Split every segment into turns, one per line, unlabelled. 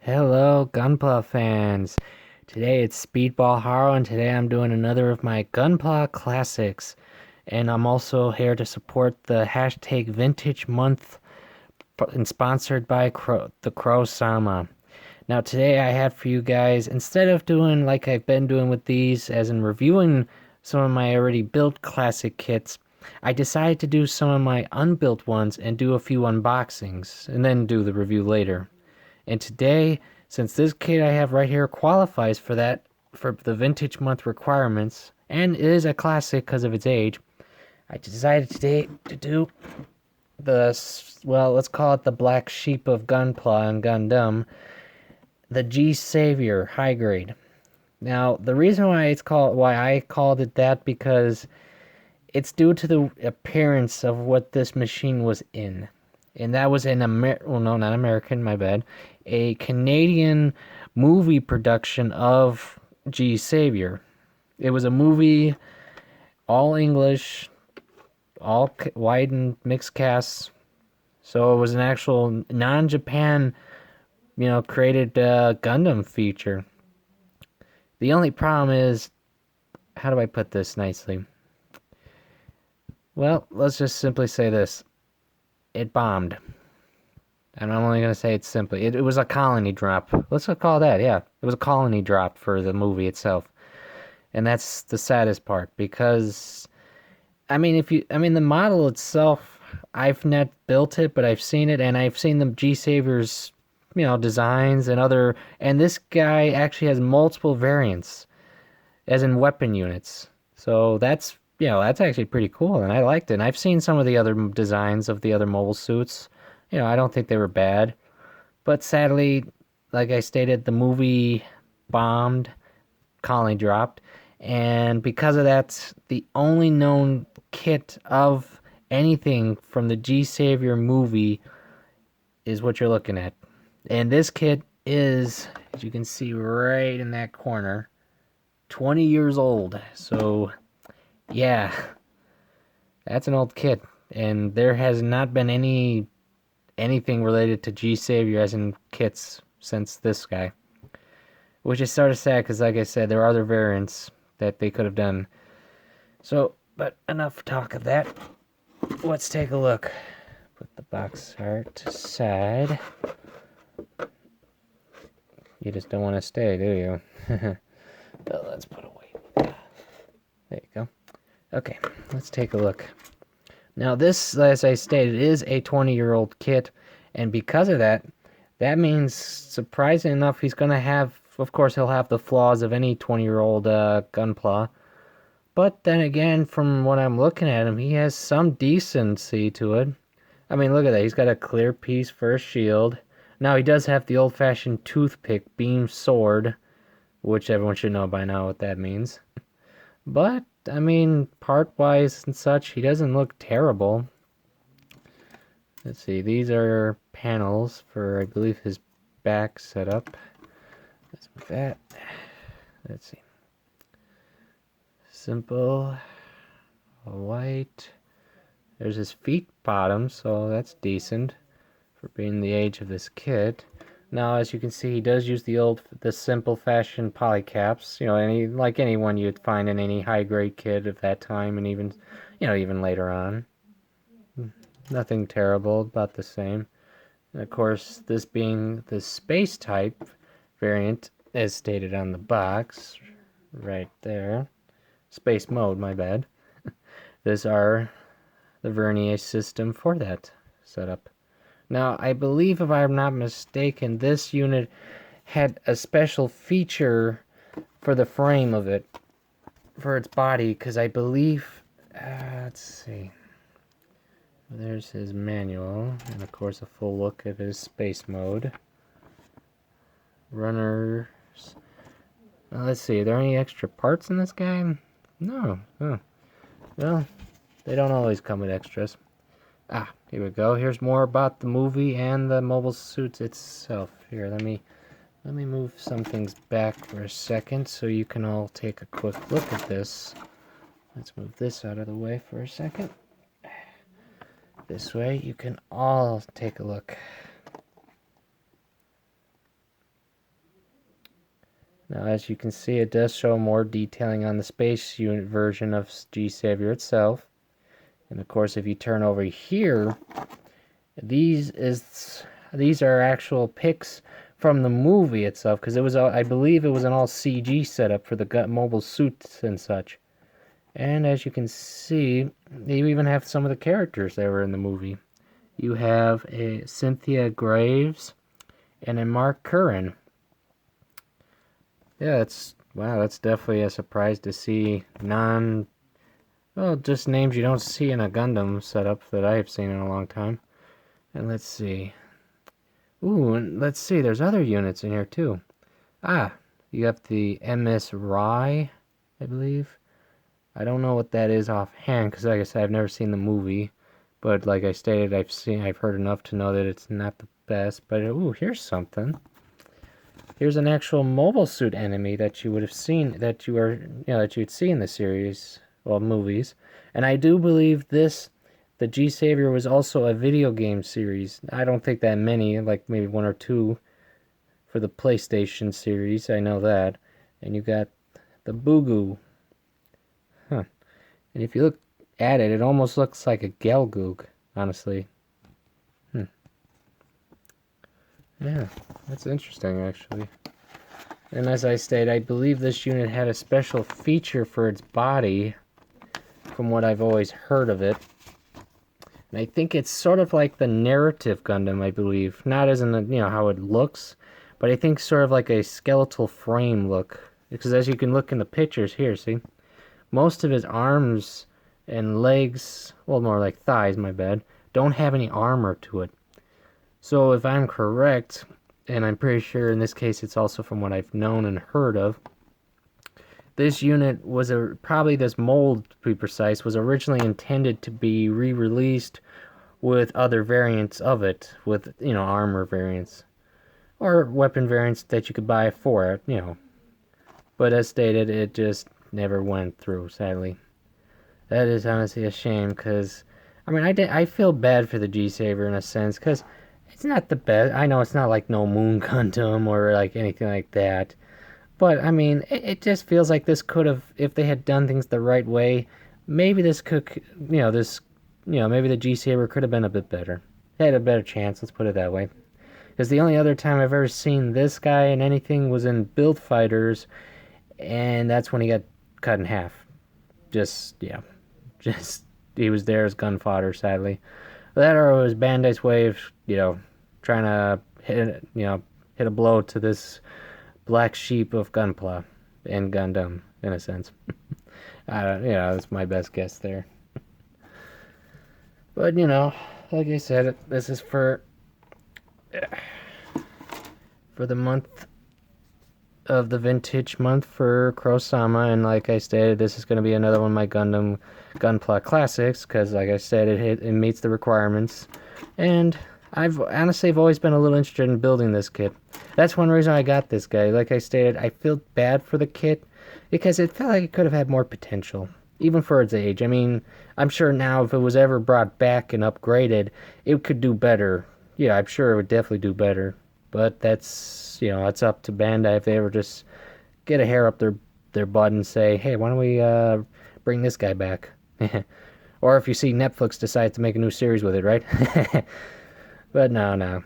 Hello, Gunpla fans. Today it's Speedball Haro, and today I'm doing another of my Gunpla Classics. And I'm also here to support the hashtag Vintage Month and sponsored by the Crow Sama. Now, today I had for you guys, instead of doing like I've been doing with these, as in reviewing some of my already built classic kits, I decided to do some of my unbuilt ones and do a few unboxings, and then do the review later. And today, since this kit I have right here qualifies for the vintage month requirements, and is a classic because of its age, I decided today to do let's call it the black sheep of Gunpla and Gundam, the G-saviour high grade. Now, the reason why I called it that, because it's due to the appearance of what this machine was in. And that was no, not American, my bad. A Canadian movie production of G-saviour. It was a movie, all English, all white and mixed casts. So it was an actual non-Japan, created Gundam feature. The only problem is, how do I put this nicely? Well, let's just simply say this. It bombed. And I'm only going to say it simply. It was a colony drop. Let's call that, yeah. It was a colony drop for the movie itself. And that's the saddest part, because, the model itself, I've not built it, but I've seen it, and I've seen the G-saviour's, designs and this guy actually has multiple variants, as in weapon units. So that's actually pretty cool, and I liked it. And I've seen some of the other designs of the other mobile suits. I don't think they were bad. But sadly, like I stated, the movie bombed, colony dropped, and because of that, the only known kit of anything from the G-saviour movie is what you're looking at. And this kit is, as you can see right in that corner, 20 years old. So, yeah, that's an old kit. And there has not been anything related to G-saviour as in kits since this guy. Which is sort of sad, because like I said, there are other variants that they could have done. So, but enough talk of that. Let's take a look. Put the box art aside. You just don't want to stay, do you? But let's put away. There you go. Okay, let's take a look. Now this, as I stated, is a 20-year-old kit, and because of that, that means, surprising enough, he's going to have, of course, he'll have the flaws of any 20-year-old Gunpla, but then again, from what I'm looking at him, he has some decency to it. I mean, look at that, he's got a clear piece for a shield. Now, he does have the old-fashioned toothpick beam sword, which everyone should know by now what that means. But, part-wise and such, he doesn't look terrible. Let's see, these are panels for, I believe, his back setup. Let's move that. Let's see. Simple. White. There's his feet bottom, so that's decent for being the age of this kit. Now, as you can see, he does use the simple fashion polycaps. Like anyone you'd find in any high-grade kit of that time, and even later on. Nothing terrible, about the same. And of course, this being the space type variant, as stated on the box, right there. Space mode, my bad. These are the vernier system for that setup. Now, I believe, if I'm not mistaken, this unit had a special feature for the frame of it, for its body, because I believe, let's see. There's his manual, and of course a full look at his space mode. Runners. Let's see, are there any extra parts in this guy? No. Oh. Well, they don't always come with extras. Here we go. Here's more about the movie and the mobile suits itself. Here, let me move some things back for a second so you can all take a quick look at this. Let's move this out of the way for a second. This way you can all take a look. Now, as you can see, it does show more detailing on the space unit version of G-saviour itself. And of course, if you turn over here, these are actual pics from the movie itself, because it was, I believe it was an all CG setup for the mobile suits and such. And as you can see, you even have some of the characters that were in the movie. You have a Cynthia Graves and a Mark Curran. Yeah, that's definitely a surprise to see well, just names you don't see in a Gundam setup that I have seen in a long time. And let's see. Ooh, and let's see, there's other units in here too. You have the MS Rye, I believe. I don't know what that is offhand, because like I said, I've never seen the movie. But like I stated, I've heard enough to know that it's not the best. But ooh, here's something. Here's an actual mobile suit enemy that you would have seen, that you'd see in the series, well, movies. And I do believe the G-saviour was also a video game series. I don't think that many, like maybe one or two for the PlayStation series. I know that. And you got the Boo-Goo. Huh. And if you look at it, it almost looks like a Gelgoog, honestly. Yeah, that's interesting, actually. And as I stated, I believe this unit had a special feature for its body, from what I've always heard of it. And I think it's sort of like the narrative Gundam, I believe. Not as in the, how it looks, but I think sort of like a skeletal frame look. Because as you can look in the pictures here, see? Most of his arms and legs, well, more like thighs, my bad, don't have any armor to it. So if I'm correct, and I'm pretty sure in this case it's also from what I've known and heard of, this unit was probably this mold, to be precise, was originally intended to be re-released with other variants of it, with, armor variants. Or weapon variants that you could buy for it, But as stated, it just never went through, sadly. That is honestly a shame, because, I feel bad for the G-saviour in a sense, because it's not the best. I know it's not like no Moon Gundam or like anything like that. But, it just feels like this could have, if they had done things the right way, maybe this could, maybe the G-saviour could have been a bit better. They had a better chance, let's put it that way. Because the only other time I've ever seen this guy in anything was in Build Fighters, and that's when he got cut in half. Just, he was there as gun fodder, sadly. That or it was Bandai's way of, trying to hit a blow to this black sheep of Gunpla and Gundam, in a sense. That's my best guess there. But, like I said, this is for the month of the vintage month for Kurosama, and like I stated, this is going to be another one of my Gunpla Classics, because like I said, it meets the requirements, and I've always been a little interested in building this kit. That's one reason I got this guy. Like I stated, I feel bad for the kit, because it felt like it could have had more potential, even for its age. I'm sure now if it was ever brought back and upgraded, it could do better. Yeah, I'm sure it would definitely do better. But that's, it's up to Bandai if they ever just get a hair up their butt and say, hey, why don't we bring this guy back? Or if you see Netflix decide to make a new series with it, right? But no.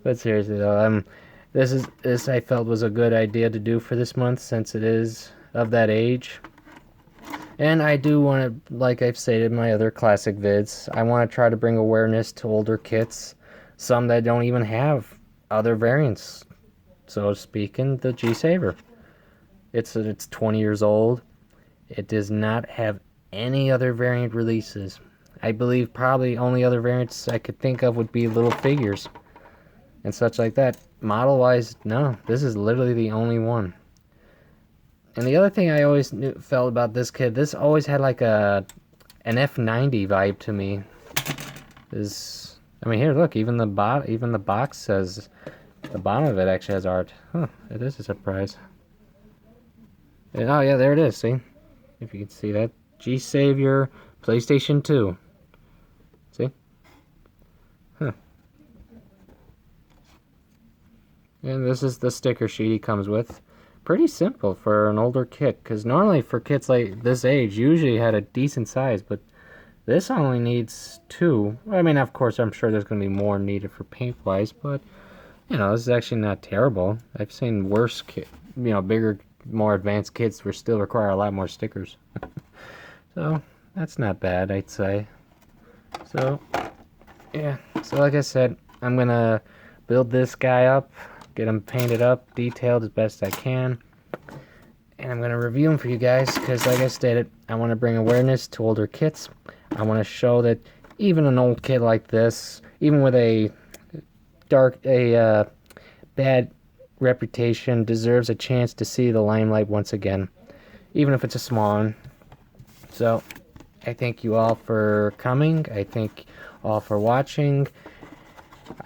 But seriously though, this I felt was a good idea to do for this month, since it is of that age. And I do want to, like I've stated in my other classic vids, I want to try to bring awareness to older kits, some that don't even have other variants, so to speak, in the G-saviour. It's 20 years old. It does not have any other variant releases. I believe probably only other variants I could think of would be little figures and such like that. Model-wise, no. This is literally the only one. And the other thing I always felt about this kid, this always had like an F90 vibe to me. Here, look, even the box says, the bottom of it actually has art. Huh, it is a surprise. And, oh yeah, there it is, see? If you can see that. G-saviour, PlayStation 2. See? Huh. And this is the sticker sheet he comes with. pretty simple for an older kit, because normally for kits like this age, usually had a decent size, but this only needs 2. I mean, of course, I'm sure there's going to be more needed for paint-wise, but, you know, this is actually not terrible. I've seen worse kit, you know, bigger, more advanced kits where still require a lot more stickers. So, that's not bad, I'd say. So, yeah. So, like I said, I'm going to build this guy up, get him painted up, detailed as best I can. And I'm going to review them for you guys, because like I stated, I want to bring awareness to older kits. I want to show that even an old kit like this, even with a bad reputation, deserves a chance to see the limelight once again, even if it's a small one. So, I thank you all for coming. I thank all for watching.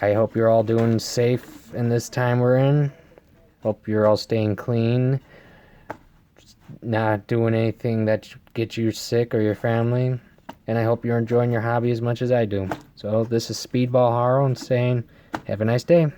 I hope you're all doing safe in this time we're in. Hope you're all staying clean, not doing anything that gets you sick or your family. And I hope you're enjoying your hobby as much as I do. So this is Speedball Haro saying, have a nice day.